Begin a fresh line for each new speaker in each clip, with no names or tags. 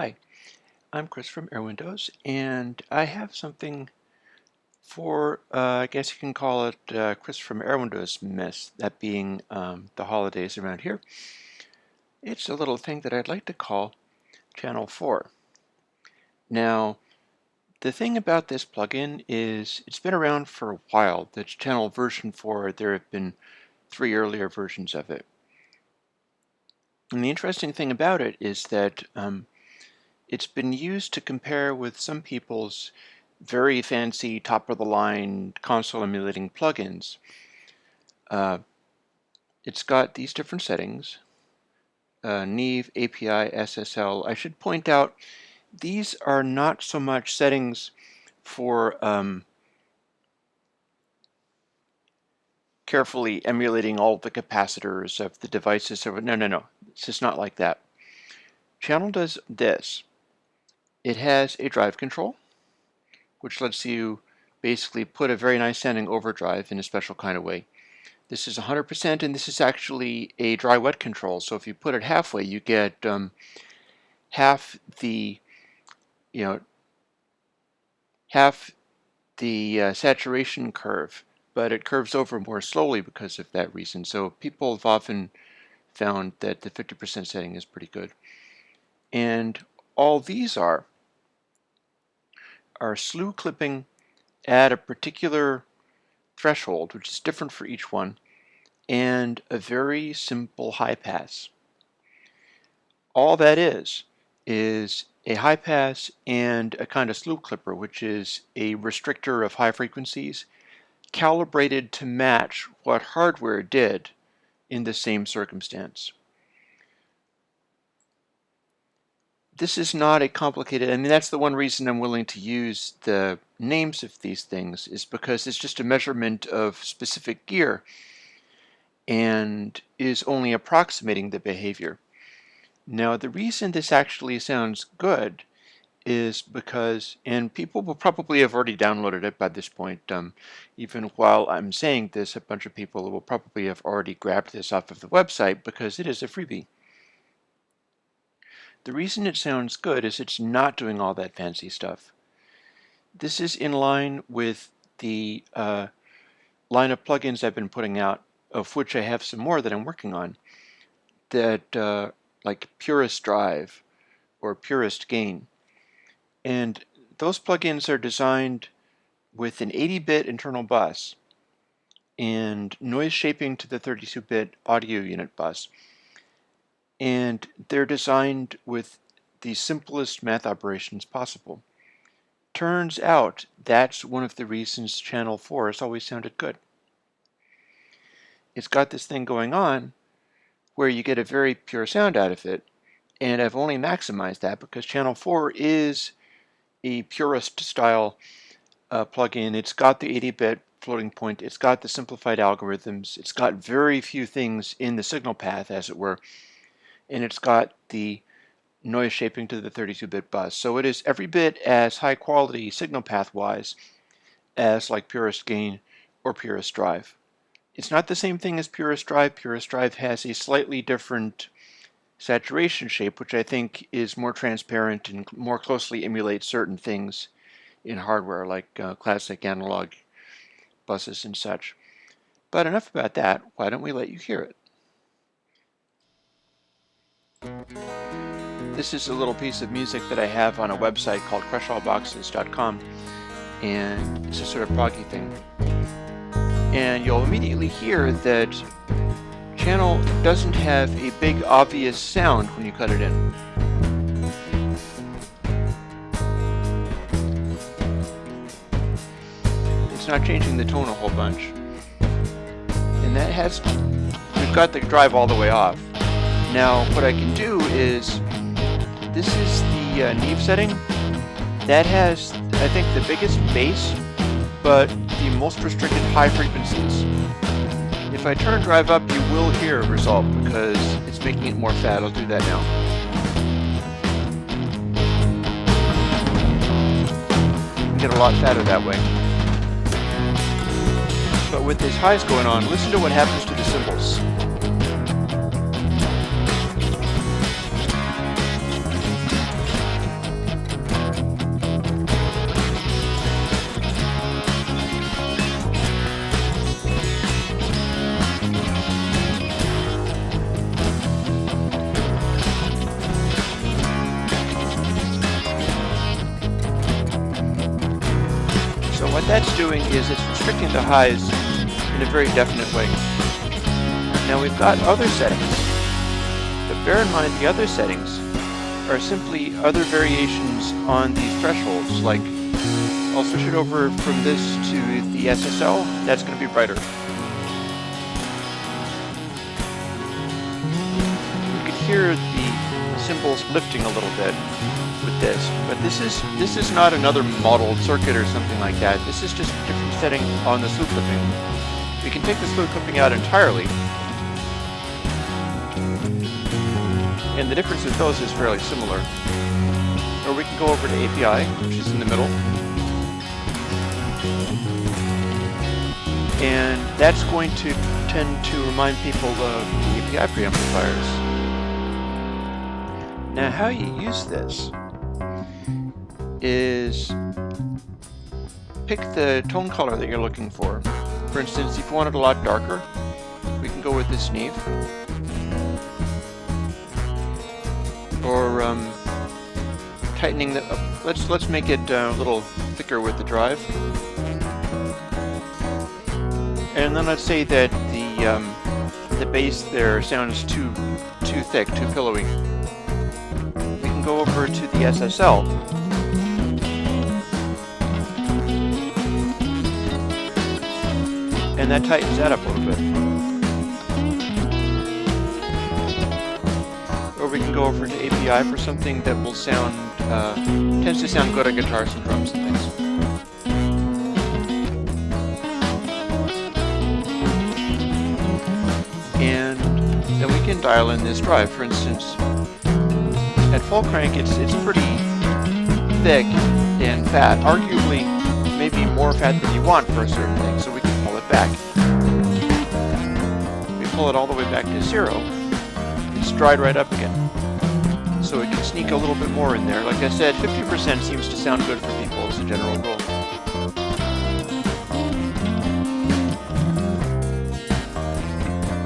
Hi, I'm Chris from airwindows, and I have something for, I guess you can call it Chris from airwindows mess, that being the holidays around here. It's a little thing that I'd like to call Channel 4. Now, the thing about this plugin is it's been around for a while. The channel version 4, there have been 3 earlier versions of it. And the interesting thing about it is that it's been used to compare with some people's very fancy top-of-the-line console emulating plugins. It's got these different settings, Neve, API, SSL. I should point out these are not so much settings for carefully emulating all the capacitors of the devices. No. It's just not like that. Channel does this. It has a drive control, which lets you basically put a very nice sounding overdrive in a special kind of way. This is 100%, and this is actually a dry-wet control. So if you put it halfway, you get half the saturation curve, but it curves over more slowly because of that reason. So people have often found that the 50% setting is pretty good. And all these are slew clipping at a particular threshold, which is different for each one, and a very simple high pass. All that is a high pass and a kind of slew clipper, which is a restrictor of high frequencies calibrated to match what hardware did in the same circumstance. This is not a complicated, that's the one reason I'm willing to use the names of these things, is because it's just a measurement of specific gear and is only approximating the behavior. Now, the reason this actually sounds good is because, and people will probably have already downloaded it by this point, even while I'm saying this, a bunch of people will probably have already grabbed this off of the website because it is a freebie. The reason it sounds good is it's not doing all that fancy stuff. This is in line with the line of plugins I've been putting out, of which I have some more that I'm working on, that like Purist Drive or Purist Gain. And those plugins are designed with an 80-bit internal bus and noise shaping to the 32-bit audio unit bus. And they're designed with the simplest math operations possible. Turns out that's one of the reasons Channel 4 has always sounded good. It's got this thing going on where you get a very pure sound out of it, and I've only maximized that because Channel 4 is a purist style plugin. It's got the 80-bit floating point, it's got the simplified algorithms, it's got very few things in the signal path, as it were, and it's got the noise shaping to the 32-bit bus. So it is every bit as high quality signal path wise as like Purist Gain or Purist Drive. It's not the same thing as Purist Drive. Purist Drive has a slightly different saturation shape, which I think is more transparent and more closely emulates certain things in hardware like classic analog buses and such. But enough about that. Why don't we let you hear it? This is a little piece of music that I have on a website called crushallboxes.com, and it's a sort of proggy thing. And you'll immediately hear that Channel doesn't have a big obvious sound when you cut it in. It's not changing the tone a whole bunch. And that has, we've got the drive all the way off. Now, what I can do is, this is the Neve setting. That has, I think, the biggest bass, but the most restricted high frequencies. If I turn drive up, you will hear a result because it's making it more fat. I'll do that now. You can get a lot fatter that way. But with these highs going on, listen to what happens to the cymbals. that's doing is it's restricting the highs in a very definite way. Now we've got other settings, but bear in mind the other settings are simply other variations on these thresholds. Like, I'll switch it over from this to the SSL, that's going to be brighter. You can hear the cymbals lifting a little bit with this, but this is not another modeled circuit or something like that. This is just a different setting on the slew clipping. We can take the slew clipping out entirely, and the difference with those is fairly similar. Or we can go over to API, which is in the middle, and that's going to tend to remind people of the API preamplifiers. Now how you use this is pick the tone color that you're looking for. For instance, if you want it a lot darker, we can go with this Neve. Or tightening the, let's make it a little thicker with the drive. And then let's say that the bass there sounds too thick, too pillowy. We can go over to the SSL. And that tightens that up a little bit. Or we can go over to API for something that will sound, tends to sound good on guitars and drums and things. And then we can dial in this drive. For instance, at full crank it's pretty thick and fat, arguably maybe more fat than you want for a certain thing, so we can pull it back. We pull it all the way back to 0. It's dried right up again. So it can sneak a little bit more in there. Like I said, 50% seems to sound good for people as a general rule.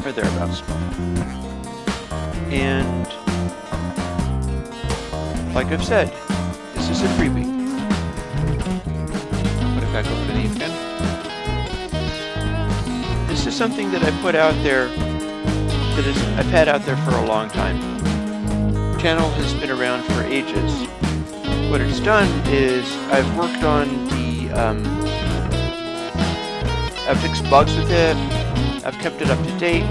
Or thereabouts. And like I've said, this is a freebie. I'll put it back over to the again. This is something that I put out there I've had out there for a long time. Channel has been around for ages. What it's done is I've worked on I've fixed bugs with it, I've kept it up to date,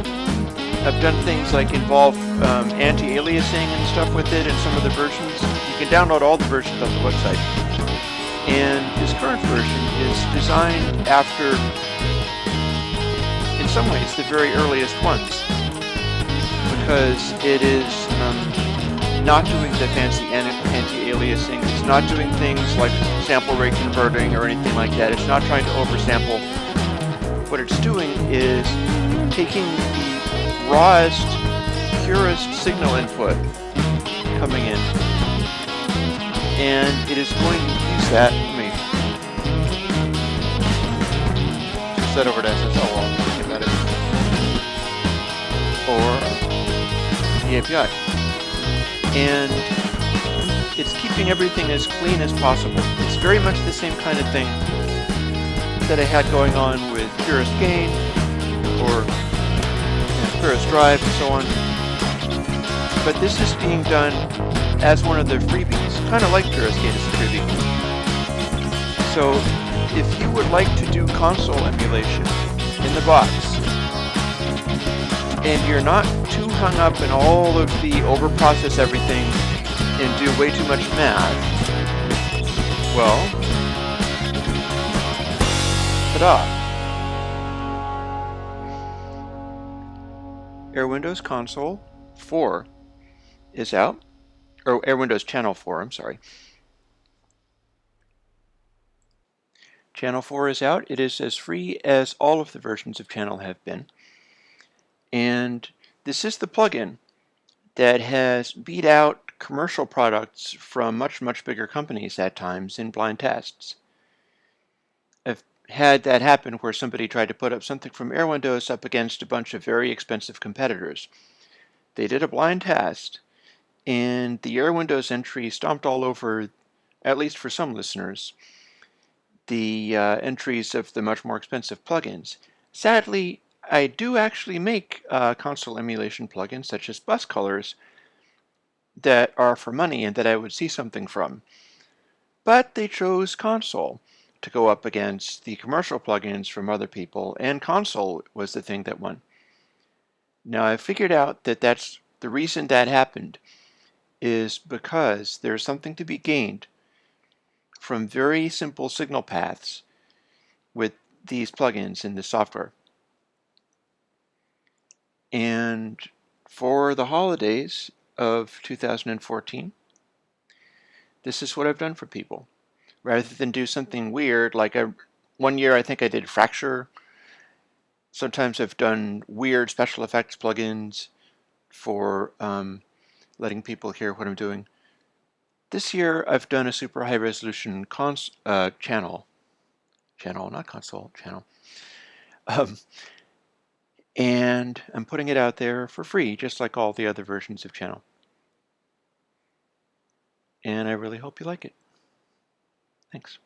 I've done things like involve anti-aliasing and stuff with it in some of the versions. You can download all the versions off the website. And this current version is designed after, in some ways, the very earliest ones, because it is not doing the fancy anti-aliasing. It's not doing things like sample rate converting or anything like that. It's not trying to oversample. What it's doing is taking the rawest, purest signal input coming in, and it is going to use that. Let me set over to SSL while I'm thinking about it, or the API. And it's keeping everything as clean as possible. It's very much the same kind of thing that I had going on with Purest Gain or Purest Drive and so on. But this is being done as one of the freebies, kind of like Purest Gain is a freebie. So if you would like to do console emulation in the box, and you're not too hung up in all of the overprocess everything and do way too much math, well, ta-da! AirWindows Console 4 is out, or AirWindows Channel 4, I'm sorry. Channel 4 is out. It is as free as all of the versions of Channel have been. And this is the plugin that has beat out commercial products from much, much bigger companies at times in blind tests. I've had that happen where somebody tried to put up something from AirWindows up against a bunch of very expensive competitors. They did a blind test, and the AirWindows entry stomped all over, at least for some listeners, the entries of the much more expensive plugins. Sadly, I do actually make console emulation plugins such as bus colors that are for money and that I would see something from. But they chose console to go up against the commercial plugins from other people, and console was the thing that won. Now I figured out that that's the reason that happened is because there's something to be gained from very simple signal paths with these plugins in the software. And for the holidays of 2014, this is what I've done for people. Rather than do something weird, like one year I think I did Fracture. Sometimes I've done weird special effects plugins for letting people hear what I'm doing. This year I've done a super high resolution channel, not console, channel. And I'm putting it out there for free, just like all the other versions of Channel. And I really hope you like it. Thanks.